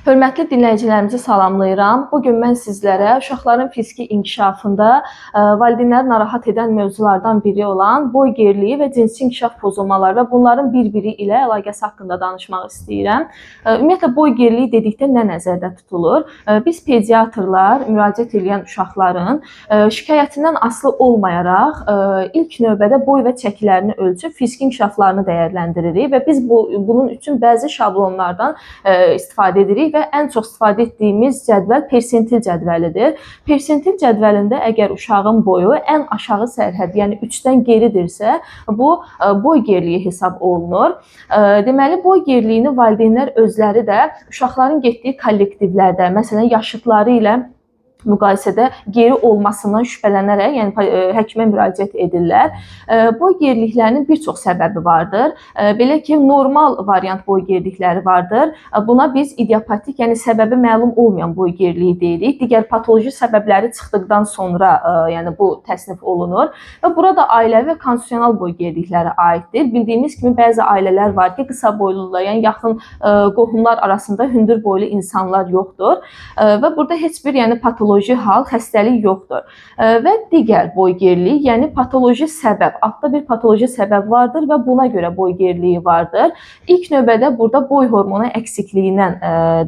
Hörmətli dinləyicilərimizi salamlayıram. Bugün mən sizlərə uşaqların fiziki inkişafında valideynləri narahat edən mövzulardan biri olan boy geriliyi və cinsi inkişaf pozulmaları və bunların bir-biri ilə əlaqəsi haqqında danışmaq istəyirəm. Ümumiyyətlə, boy geriliyi dedikdə nə nəzərdə tutulur? Biz pediatrlar müraciət edən uşaqların şikayətindən asılı olmayaraq ilk növbədə boy və çəkilərini ölçüb fiziki inkişaflarını dəyərləndiririk və biz bunun üçün bəzi şablonlardan istifadə edirik və ən çox istifadə etdiyimiz cədvəl persentil cədvəlidir. Persentil cədvəlində əgər uşağın boyu ən aşağı sərhəd, yəni 3-dən geridirsə, bu boy geriliyi hesab olunur. Deməli, boy geriliyini valideynlər özləri də uşaqların getdiyi kollektivlərdə, məsələn, yaşıdları ilə müqayisədə geri olmasından şübhələnərək, yəni həkimə müraciət edirlər. Boy geriliklərinin bir çox səbəbi vardır. Belə ki, normal variant boy gerilikləri vardır. Buna biz idiopatik, yəni səbəbi məlum olmayan boy geriliyi deyirik. Digər patoloji səbəbləri çıxdıqdan sonra yəni bu təsnif olunur və burada ailəvi və konstitusional boy gerilikləri aiddir. Bildiyimiz kimi bəzi ailələr var ki, qısa boylular, yəni yaxın qohumlar arasında hündür boylu insanlar yoxdur və burada heç bir yəni patoloji hal, xəstəlik yoxdur. Və digər boy geriliyi, yəni patoloji səbəb, altda bir patoloji səbəb vardır və buna görə boy geriliyi vardır. İlk növbədə burada boy hormonu əksikliyindən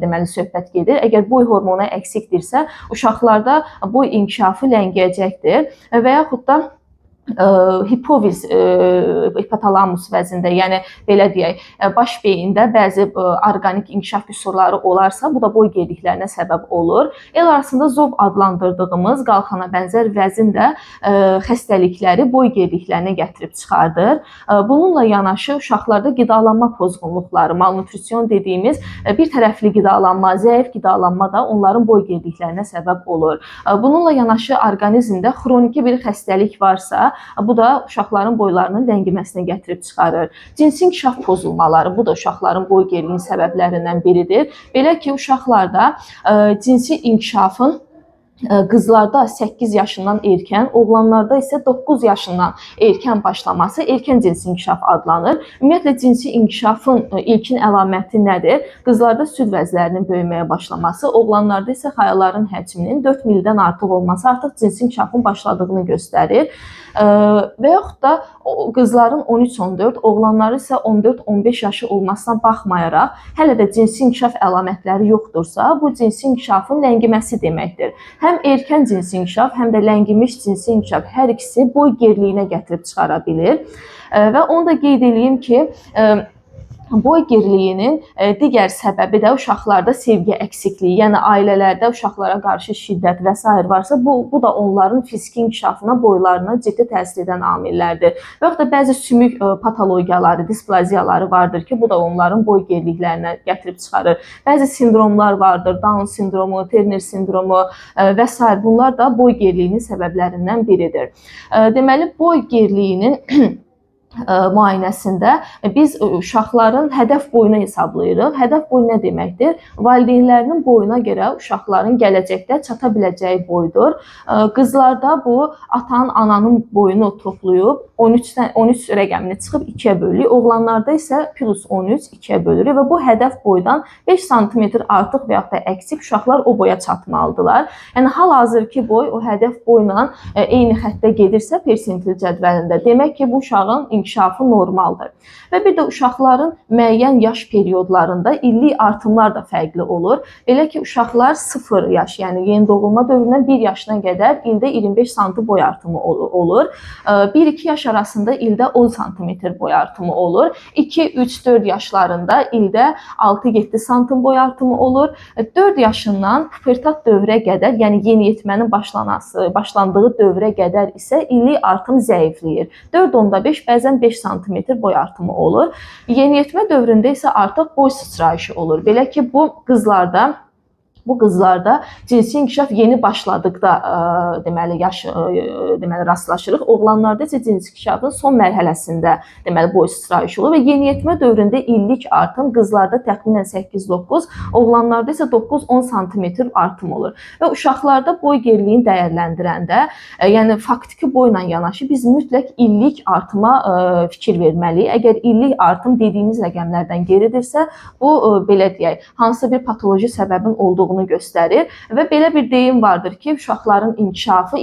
deməli söhbət gedir. Əgər boy hormonu əksikdirsə, uşaqlarda boy inkişafı ləngiyəcəkdir və yaxud da hipofiz hipotalamus vəzində, yəni belə deyək, baş beyində bəzi orqanik inkişaf qüsurları olarsa, bu da boy geriliklərinə səbəb olur. El arasında zov adlandırdığımız qalxana bənzər vəzin də xəstəlikləri boy geriliklərinə gətirib çıxardır. Bununla yanaşı uşaqlarda qidalanma pozğunluqları, malnutrisiyon dediyimiz bir tərəfli qidalanma, zəif qidalanma da onların boy geriliklərinə səbəb olur. Bununla yanaşı orqanizmdə xroniki bir xəstəlik varsa, bu da uşaqların boylarının ləngiməsinə gətirib çıxarır. Cinsi inkişaf pozulmaları, bu da uşaqların boy geriliyinin səbəblərindən biridir. Belə ki, uşaqlarda cinsi inkişafın qızlarda 8 yaşından erkən, oğlanlarda isə 9 yaşından erkən başlaması erkən cinsi inkişaf adlanır. Ümumiyyətlə, cinsi inkişafın ilkin əlaməti nədir? Qızlarda süd vəzlərinin böyüməyə başlaması, oğlanlarda isə xayaların həcminin 4 mildən artıq olması artıq cinsi inkişafın başladığını göstərir. Və yaxud da qızların 13-14, oğlanları isə 14-15 yaşı olmasına baxmayaraq, hələ də cinsi inkişaf əlamətləri yoxdursa, bu cinsi inkişafın ləngiməsi deməkdir. Həm erkən cinsi inkişaf, həm də ləngimiş cinsi inkişaf hər ikisi boy geriliyinə gətirib çıxara bilir. Və onu da qeyd edeyim ki, boy geriliyinin digər səbəbi də uşaqlarda sevgi əksikliyi, yəni ailələrdə uşaqlara qarşı şiddət və s. varsa, bu da onların fiziki inkişafına, boylarına ciddi təsir edən amillərdir. Və yaxud da bəzi sümük patologiyaları, displaziyaları vardır ki, bu da onların boy geriliklərinə gətirib çıxarır. Bəzi sindromlar vardır, Down sindromu, Turner sindromu və s. bunlar da boy geriliyinin səbəblərindən biridir. Deməli, boy geriliyinin müayinəsində biz uşaqların hədəf boyunu hesablayırıq. Hədəf boyu nə deməkdir? Valideynlərinin boyuna görə uşaqların gələcəkdə çata biləcəyi boydur. Qızlarda bu atanın, ananın boyunu toplayıb 13 rəqəmini çıxıb 2-yə bölürük. Oğlanlarda isə plus 13 2-yə bölürük və bu hədəf boydan 5 sm artıq və yaxud da əksik uşaqlar o boya çatmalıdırlar. Yəni hal-hazırki boy o hədəf boyla eyni xəttdə gedirsə persentil cədvəlində, demək ki, bu uşağın inkişafı normaldır. Və bir də uşaqların müəyyən yaş periodlarında illik artımlar da fərqli olur. Belə ki, uşaqlar 0 yaş, yəni yeni doğulma dövründən 1 yaşına qədər ildə 25 sm boy artımı olur. 1-2 yaş arasında ildə 10 sm boy artımı olur. 2-3-4 yaşlarında ildə 6-7 sm boy artımı olur. 4 yaşından pubertat dövrə qədər, yəni yeniyetmənin başlandığı dövrə qədər isə illik artım zəifləyir. 4.5, bəzən 5 sm boy artımı olur. Yeniyetmə dövründə isə artıq boy sıçrayışı olur. Belə ki, bu qızlarda Bu qızlarda cinsi inkişaf yeni başladıqda deməli deməli rastlaşırıq. Oğlanlarda isə cinsi inkişafın son mərhələsində deməli boy sıçrayışı olur və yeniyetmə dövründə illik artım qızlarda təxminən 8-9, oğlanlarda isə 9-10 sm artım olur. Və uşaqlarda boy geriliyini dəyərləndirəndə, yəni faktiki boyla yanaşı biz mütləq illik artıma fikir verməliyik. Əgər illik artım dediyimiz rəqəmlərdən geridirsə, bu belə deyək, hansısa bir patoloji səbəbin olduğunu göstərir və belə bir deyim vardır ki, uşaqların inkişafı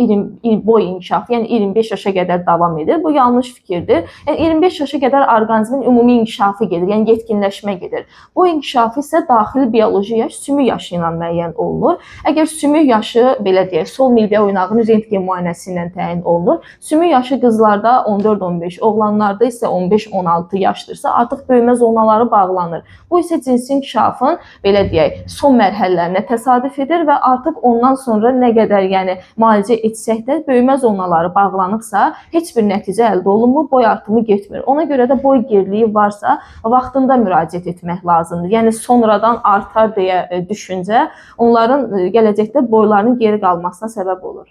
boy inkişafı, yəni 25 yaşa qədər davam edir. Bu yanlış fikirdir. Yəni 25 yaşa qədər orqanizmin ümumi inkişafı gedir, yəni yetkinləşmə gedir. Bu inkişafı isə daxili bioloji yaş, sümük yaşı ilə müəyyən olunur. Əgər sümük yaşı belə deyək, sol milgə oynağının rentgen müayinəsi ilə təyin olunur. Sümük yaşı qızlarda 14-15, oğlanlarda isə 15-16 yaşdırsa, artıq böyümə zonaları bağlanır. Bu isə cinsi inkişafın belə deyək, son mərhələlərinə təsadüf edir və artıq ondan sonra nə qədər yəni müalicə etsək də böyümə zonaları bağlanıbsa, heç bir nəticə əldə olunmur, boy artımı getmir. Ona görə də boy geriliyi varsa, vaxtında müraciət etmək lazımdır. Yəni sonradan artar deyə düşüncə onların gələcəkdə boylarının geri qalmasına səbəb olur.